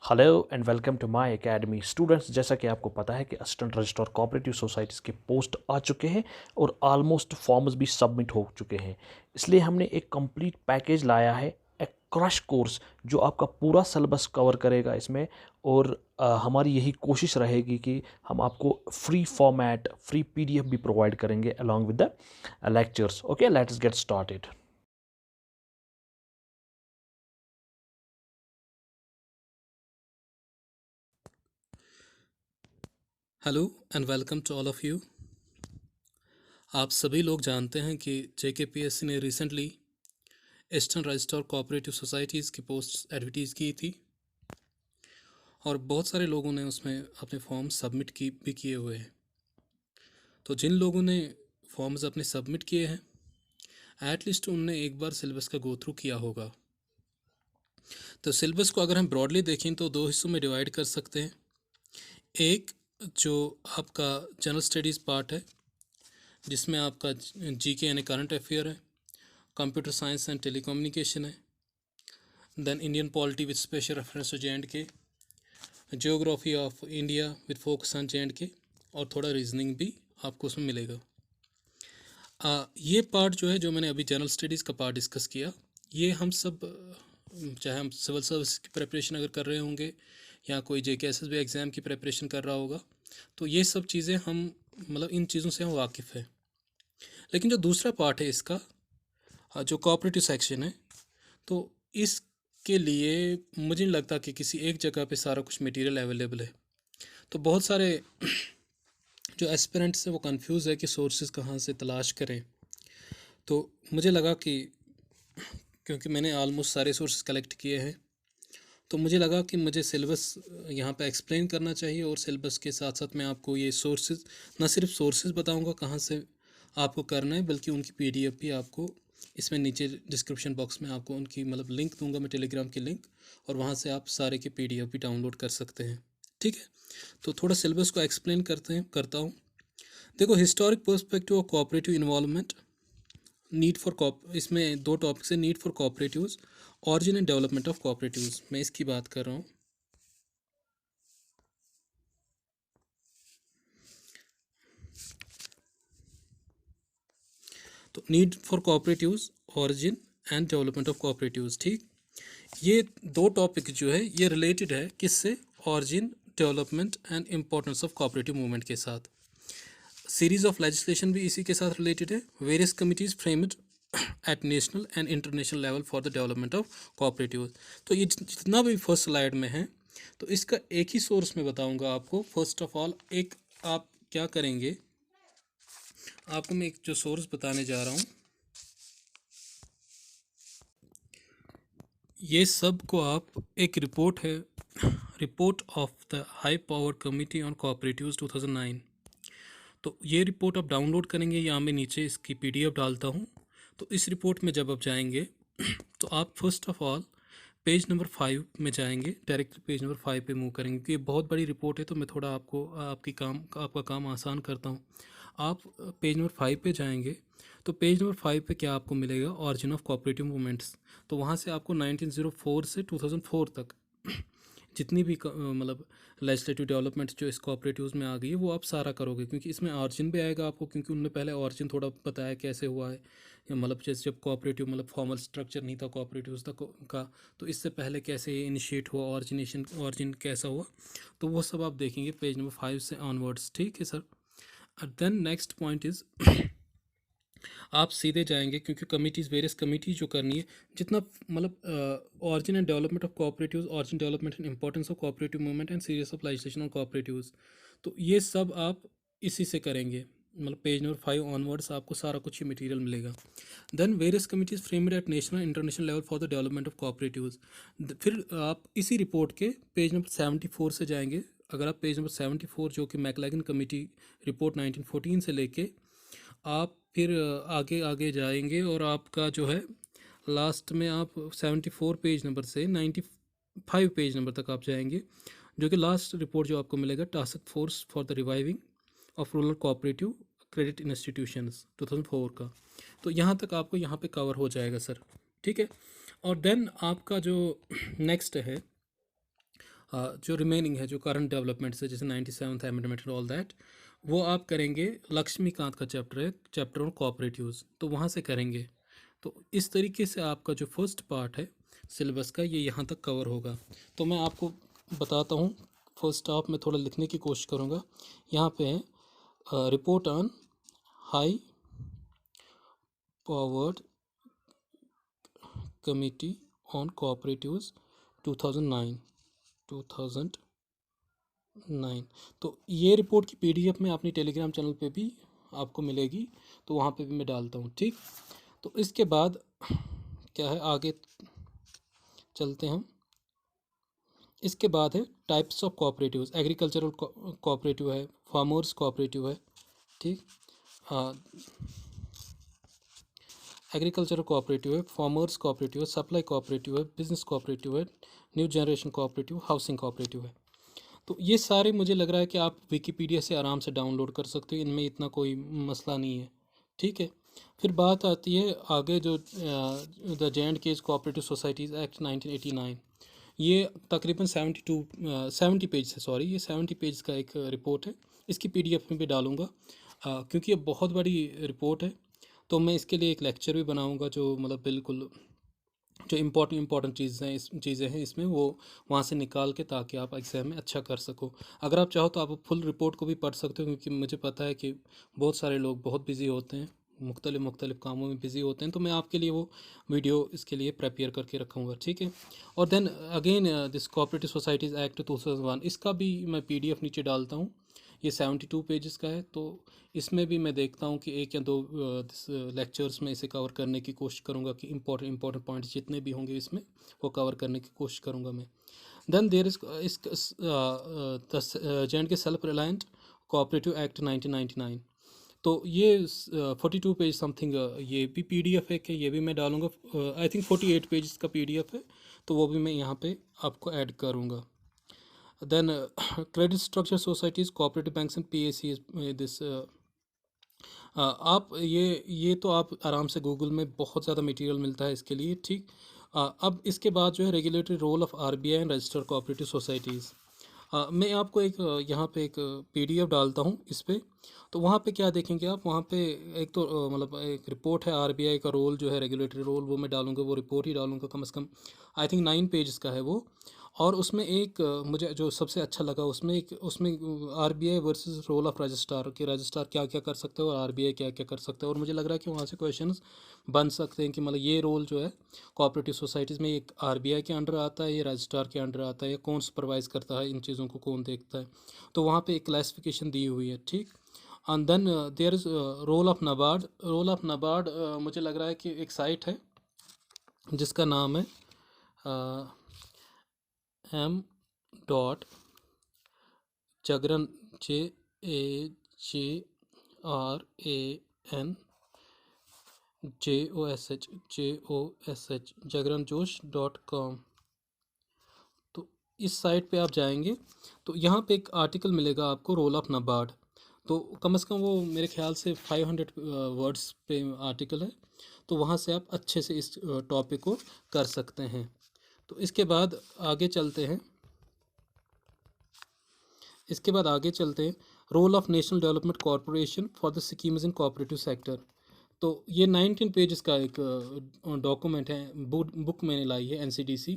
Hello and welcome to my academy students. जैसा कि आपको पता है कि असिस्टेंट रजिस्ट्रार कोऑपरेटिव सोसाइटीज़ के पोस्ट आ चुके हैं और ऑलमोस्ट फॉर्म्स भी सबमिट हो चुके हैं। इसलिए हमने एक कंप्लीट पैकेज लाया है, एक क्रश कोर्स जो आपका पूरा सिलेबस कवर करेगा इसमें। और हमारी यही कोशिश रहेगी कि हम आपको फ्री फॉर्मेट, फ्री पीडीएफ भी प्रोवाइड करेंगे along with the lectures. Okay, let's get started. Hello and welcome to all of you. आप सभी लोग जानते हैं कि जेकेपीएससी ने recently eastern registrar cooperative societies की पोस्ट एडवर्टीज़ की थी और बहुत सारे लोगों ने उसमें अपने फॉर्म सबमिट भी किए हुए हैं। तो जिन लोगों ने फॉर्म्स अपने सबमिट किए हैं, एटलीस्ट उनने एक बार सिलेबस का गो थ्रू किया होगा। तो सिलेबस को अगर हम ब्रॉडली देखें तो दो हिस्सों में डिवाइड कर सकते हैं। एक जो आपका जनरल स्टडीज़ पार्ट है, जिसमें आपका जीके यानी करंट अफेयर है, कंप्यूटर साइंस एंड टेलीकम्युनिकेशन है, then Indian polity with special reference to JNK, geography of India with focus on JNK, और थोड़ा रीजनिंग भी आपको उसमें मिलेगा। ये पार्ट जो है, जो मैंने अभी जनरल स्टडीज़ का पार्ट डिस्कस किया, ये हम सब चाहे हम सिविल सर्विस की प्रिपरेशन अगर कर रहे होंगे या कोई JKSSB एग्ज़ाम की प्रिपरेशन कर रहा होगा, तो ये सब चीज़ें हम इन चीज़ों से हम वाकिफ़ हैं। लेकिन जो दूसरा पार्ट है इसका, जो कोऑपरेटिव सेक्शन है, तो इसके लिए मुझे नहीं लगता कि किसी एक जगह पे सारा कुछ मटेरियल अवेलेबल है। तो बहुत सारे जो एस्पिरेंट्स हैं वो कंफ्यूज है कि सोर्सेज कहाँ से तलाश करें। तो मुझे लगा कि क्योंकि मैंने ऑलमोस्ट सारे सोर्सेज कलेक्ट किए हैं, तो मुझे लगा कि मुझे सिलेबस यहाँ पे एक्सप्लेन करना चाहिए और सिलेबस के साथ साथ मैं आपको ये सोर्सेज, ना सिर्फ सोर्सेज बताऊँगा कहाँ से आपको करना है, बल्कि उनकी PDF भी आपको इसमें नीचे डिस्क्रिप्शन बॉक्स में आपको उनकी लिंक दूंगा मैं, टेलीग्राम की लिंक, और वहाँ से आप सारे के PDF भी डाउनलोड कर सकते हैं। ठीक है, तो थोड़ा सिलेबस को एक्सप्लेन करता हूँ। देखो, historic perspective of cooperative involvement, need for इसमें दो टॉपिक्स है, need for cooperatives, origin and development of cooperatives, मैं इसकी बात कर रहा हूँ। तो need for cooperatives, origin and development of cooperatives, ठीक, ये दो टॉपिक जो है ये रिलेटेड है किससे? Origin, development and importance of cooperative movement के साथ। सीरीज ऑफ लेजिस्लेशन भी इसी के साथ रिलेटेड है। Various committees framed at national and international level for the development of cooperative. तो ये जितना भी फर्स्ट स्लाइड में है, तो इसका एक ही सोर्स में बताऊंगा आपको। फर्स्ट ऑफ ऑल, एक आप क्या करेंगे, आपको मैं एक जो सोर्स बताने जा रहा हूँ, ये सब को आप, एक रिपोर्ट है, report of the high power committee on cooperatives 2009, तो ये रिपोर्ट आप डाउनलोड करेंगे, यहाँ मैं नीचे इसकी PDF डालता हूँ। तो इस रिपोर्ट में जब आप जाएंगे तो आप first of all page number 5 में जाएंगे, डायरेक्ट पेज नंबर 5 पे मूव करेंगे, क्योंकि ये बहुत बड़ी रिपोर्ट है, तो मैं थोड़ा आपको आपका काम आसान करता हूँ। आप पेज नंबर 5 पे जाएंगे, तो पेज नंबर 5 पे क्या आपको मिलेगा? Origin of cooperative movements. तो वहाँ से आपको 1904 से 2004 तक जितनी भी लेजिस्लेटिव डेवलपमेंट जो इस कोऑपरेटिव्स में आ गई है, वो आप सारा करोगे, क्योंकि इसमें ऑरिजिन भी आएगा आपको, क्योंकि उनने पहले ऑरिजिन थोड़ा बताया कैसे हुआ है, या जैसे जब कोऑपरेटिव फॉर्मल स्ट्रक्चर नहीं था कोऑपरेटिव्स का, तो इससे पहले कैसे ये इनिशिएट हुआ, ऑरिजिन कैसा हुआ, तो वो सब आप देखेंगे पेज नंबर 5 से ऑनवर्ड्स। ठीक है sir. Then next point is, आप सीधे जाएंगे, क्योंकि कमिटीज़, वेरियस कमिटी जो करनी है, जितना origin and development of cooperatives, origin development and importance of cooperative movement and series of legislation on cooperatives, तो ये सब आप इसी से करेंगे। पेज नंबर 5 ऑनवर्ड्स आपको सारा कुछ ही मटेरियल मिलेगा। Then various committees framed at national international level for the development of cooperatives. फिर आप इसी रिपोर्ट के पेज नंबर 74 से जाएंगे। अगर आप पेज नंबर 74, जो कि मैकलैगन कमेटी रिपोर्ट 1914 से लेके आप फिर आगे आगे जाएंगे, और आपका जो है लास्ट में आप 74 पेज नंबर से 95 पेज नंबर तक आप जाएंगे, जो कि लास्ट रिपोर्ट जो आपको मिलेगा, task force for the reviving of rural cooperative credit institutions 2004 का। तो यहाँ तक आपको यहाँ पे कवर हो जाएगा सर। ठीक है। और देन आपका जो नेक्स्ट है, जो रिमेनिंग है, जो करंट डेवलपमेंट्स है, जैसे 97th amendment and all that, वो आप करेंगे। लक्ष्मीकांत का चैप्टर है, चैप्टर ऑन कोऑपरेटिव्स, तो वहाँ से करेंगे। तो इस तरीके से आपका जो फर्स्ट पार्ट है सिलेबस का, ये यहाँ तक कवर होगा। तो मैं आपको बताता हूँ। फर्स्ट हाफ में थोड़ा लिखने की कोशिश करूँगा। यहाँ पे है report on high powered committee on cooperatives 2009। तो ये रिपोर्ट की पीडीएफ में अपनी टेलीग्राम चैनल पे भी आपको मिलेगी, तो वहाँ पे भी मैं डालता हूँ, ठीक। तो इसके बाद क्या है, आगे चलते हैं। इसके बाद है types of cooperatives. Agricultural cooperative है, फार्मर्स कोऑपरेटिव है, ठीक। एग्रीकल्चरल कोऑपरेटिव है, फार्मर्स कोऑपरेटिव है, सप्लाई कोऑपरेटिव है, बिजनेस कोऑपरेटिव है, new generation cooperative, housing cooperative है। तो ये सारे मुझे लग रहा है कि आप विकीपीडिया से आराम से डाउनलोड कर सकते हो, इनमें इतना कोई मसला नहीं है, ठीक है। फिर बात आती है आगे, जो the J&K cooperative societies act 1989। ये तकरीबन 70 पेज है, सॉरी, ये 70 पेज का एक रिपोर्ट है। इसकी पीडीएफ में भी डालूंगा, क्योंकि ये बहुत बड़ी रिपोर्ट है। तो मैं इसके लिए एक लेक्चर भी बनाऊंगा, जो मतलब बिल्कुल जो इम्पोर्टेंट चीज़ें हैं इसमें, वो वहाँ से निकाल के, ताकि आप एग्ज़ाम में अच्छा कर सको। अगर आप चाहो तो आप फुल रिपोर्ट को भी पढ़ सकते हो, क्योंकि मुझे पता है कि बहुत सारे लोग बहुत बिज़ी होते हैं, मुख्तलिफ कामों में बिज़ी होते हैं। तो मैं आपके लिए वो वीडियो इसके लिए प्रिपेयर करके रखूँगा, ठीक है। और then again this cooperative societies act 2001, इसका भी मैं पीडीएफ नीचे डालता हूँ। ये 72 पेजेस का है। तो इसमें भी मैं देखता हूँ कि एक या दो लेक्चर्स में इसे कवर करने की कोशिश करूँगा, कि इम्पोर्टेंट पॉइंट्स जितने भी होंगे इसमें, वो कवर करने की कोशिश करूँगा मैं। देन देयर इज इस J&K self reliant cooperative act 1999। तो ये 42 पेज समथिंग, ये भी पीडीएफ है, कि ये भी मैं डालूंगा। आई थिंक 48 पेज का पीडीएफ है, तो वो भी मैं यहाँ पे आपको ऐड करूँगा। Then credit structure societies, cooperative banks and PAC this. आप ये तो आप आराम से गूगल में बहुत ज़्यादा मटेरियल मिलता है इसके लिए, ठीक। अब इसके बाद जो है regulatory role of RBI and registered cooperative societies. मैं आपको एक यहाँ पे एक PDF डालता हूँ इस पे। तो वहाँ पे क्या देखेंगे आप, वहाँ पे एक तो मतलब एक रिपोर्ट है RBI का रोल जो है, रेगुलेटरी रोल, वो मैं डालूँगा, वो रिपोर्ट ही डालूँगा, कम से कम आई थिंक 9 पेज का है वो। और उसमें एक मुझे जो सबसे अच्छा लगा, उसमें RBI versus role of registrar, कि रजिस्ट्रार क्या क्या कर सकते हैं और RBI क्या क्या कर सकते हैं। और मुझे लग रहा है कि वहाँ से क्वेश्चंस बन सकते हैं, कि मतलब ये रोल जो है कोऑपरेटिव सोसाइटीज़ में, एक RBI के अंडर आता है, ये रजिस्ट्रार के अंडर आता है, या कौन सुपरवाइज करता है, इन चीज़ों को कौन देखता है। तो वहाँ पे एक क्लासिफिकेशन दी हुई है, ठीक। And then there is role of NABARD. Role of NABARD मुझे लग रहा है कि एक साइट है जिसका नाम है m. JAGRAN JOSH.com। तो इस साइट पे आप जाएंगे, तो यहाँ पे एक आर्टिकल मिलेगा आपको, रोल ऑफ नाबार्ड। तो कम से कम वो मेरे ख्याल से 500 वर्ड्स पे आर्टिकल है। तो वहाँ से आप अच्छे से इस टॉपिक को कर सकते हैं। तो इसके बाद आगे चलते हैं। Role of national development corporation for the schemes in cooperative sector. तो ये 19 पेजेस का एक डॉक्यूमेंट है, बुक मैंने लाई है NCDC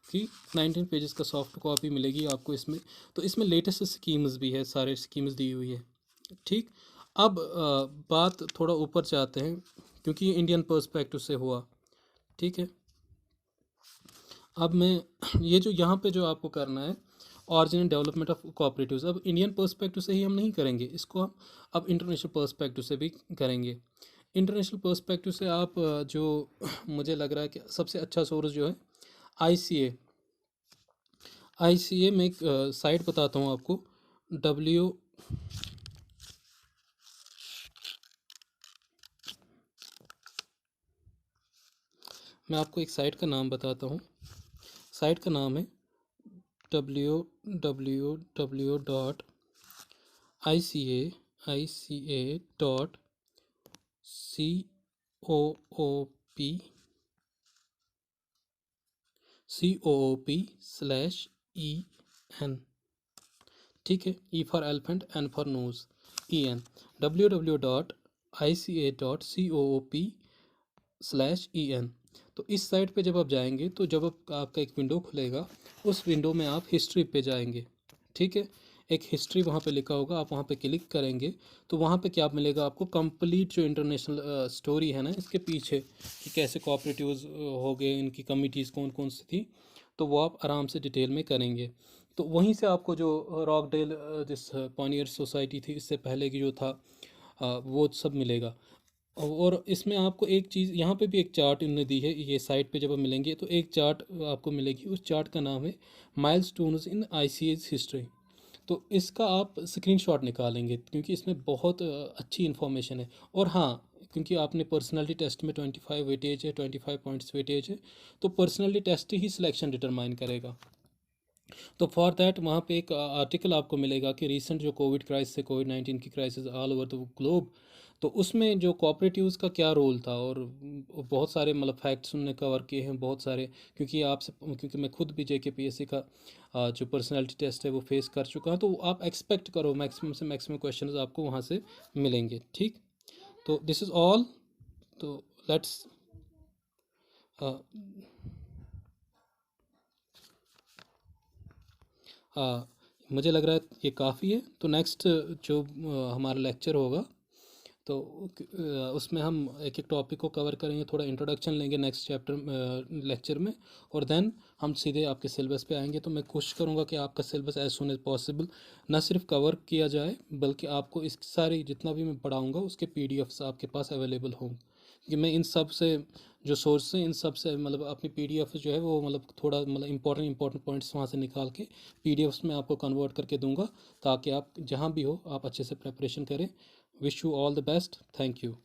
की। 19 पेजेस का सॉफ्ट कॉपी मिलेगी आपको इसमें। तो इसमें लेटेस्ट स्कीम्स भी है, सारे स्कीम्स दी हुई है, ठीक। अब बात थोड़ा ऊपर जाते हैं, क्योंकि ये इंडियन पर्सपेक्टिव से हुआ, ठीक है। अब मैं ये जो यहाँ पे जो आपको करना है, ऑरिजिन डेवलपमेंट ऑफ कोऑपरेटिव्स, अब इंडियन पर्सपेक्टिव से ही हम नहीं करेंगे इसको, हम अब इंटरनेशनल पर्सपेक्टिव से भी करेंगे। इंटरनेशनल पर्सपेक्टिव से आप जो मुझे लग रहा है कि सबसे अच्छा सोर्स जो है ICA में एक साइट बताता हूँ आपको, मैं आपको एक साइट का नाम बताता हूँ। साइट का नाम है www.ica.coop/ EN, ठीक है, E for elephant, N for knows, EN, www.ica.coop/en। तो इस साइट पे जब आप जाएंगे तो जब आपका एक विंडो खुलेगा, उस विंडो में आप हिस्ट्री पे जाएंगे, ठीक है। एक हिस्ट्री वहाँ पे लिखा होगा, आप वहाँ पे क्लिक करेंगे तो वहाँ पे क्या मिलेगा आपको, कंप्लीट जो इंटरनेशनल स्टोरी है ना इसके पीछे, कि कैसे कोऑपरेटिव्स हो गए, इनकी कमिटीज़ कौन कौन सी थी, तो वो आप आराम से डिटेल में करेंगे। तो वहीं से आपको जो रॉकडेल जिस पॉनियर सोसाइटी थी इससे पहले की जो था, वो सब मिलेगा। और इसमें आपको एक चीज़ यहाँ पे भी एक चार्ट इन्होंने दी है, ये साइट पे जब आप मिलेंगे तो एक चार्ट आपको मिलेगी, उस चार्ट का नाम है माइलस्टोन्स इन आईसीएज हिस्ट्री। तो इसका आप स्क्रीनशॉट निकालेंगे क्योंकि इसमें बहुत अच्छी इन्फॉर्मेशन है। और हाँ, क्योंकि आपने पर्सनालिटी टेस्ट में 25 वेटेज है, 25 पॉइंट्स वेटेज है, तो पर्सनालिटी टेस्ट ही सिलेक्शन डिटरमाइन करेगा। तो फॉर दैट वहाँ पे एक आर्टिकल आपको मिलेगा कि रीसेंट जो कोविड क्राइसिस है, कोविड-19 की crisis all over the globe, तो उसमें जो कोऑपरेटिव्स का क्या रोल था, और बहुत सारे मतलब फैक्ट्स उन्होंने कवर किए हैं बहुत सारे। क्योंकि मैं खुद भी जेकेपीएससी का जो पर्सनालिटी टेस्ट है वो फेस कर चुका हूँ, तो आप एक्सपेक्ट करो मैक्सिमम से मैक्सिमम क्वेश्चंस आपको वहाँ से मिलेंगे, ठीक। तो दिस इज़ ऑल। तो लेट्स मुझे लग रहा है ये काफ़ी है। तो नेक्स्ट जो हमारा लेक्चर होगा, तो उसमें हम एक एक टॉपिक को कवर करेंगे, थोड़ा इंट्रोडक्शन लेंगे नेक्स्ट चैप्टर लेक्चर में, और देन हम सीधे आपके सिलेबस पे आएंगे। तो मैं कोशिश करूँगा कि आपका syllabus as soon as possible ना सिर्फ कवर किया जाए, बल्कि आपको इस सारी जितना भी मैं पढ़ाऊँगा उसके पीडीएफ्स आपके पास अवेलेबल हों, क्योंकि मैं इन सब से जो सोर्स हैं इन सब से मतलब अपनी पीडीएफ जो है वो मतलब थोड़ा मतलब इंपॉर्टेंट पॉइंट्स वहाँ से निकाल के पीडीएफ्स में आपको कन्वर्ट करके दूंगा, ताकि आप जहाँ भी हो आप अच्छे से प्रिपरेशन करें। Wish you all the best, thank you.